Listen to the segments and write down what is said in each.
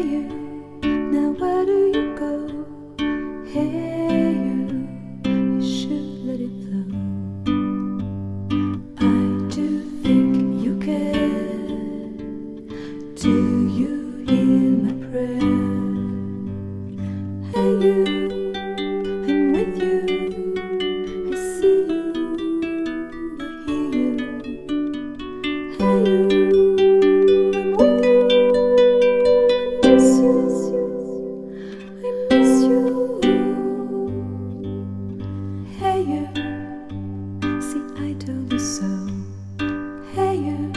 you, now where do you go? Hey you, you should let it flow. I do think you care. Do you hear my prayer? Hey you, I'm with you. I see you, I hear you. Hey you, I'm with you. I miss you, I miss you. Hey you, see I told you so. Hey you,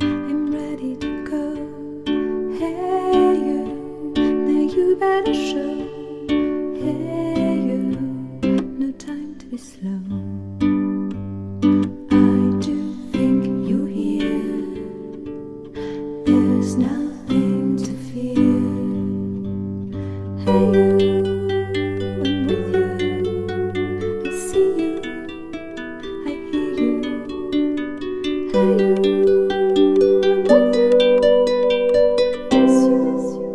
I'm ready to go. Hey you, now you better show. Hey you, no time to be slow. I do think you hear. There's nothing to fear. Hey you, I'm with you. I see you, I hear you. Hey you, I'm with you. I miss you,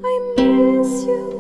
I miss you.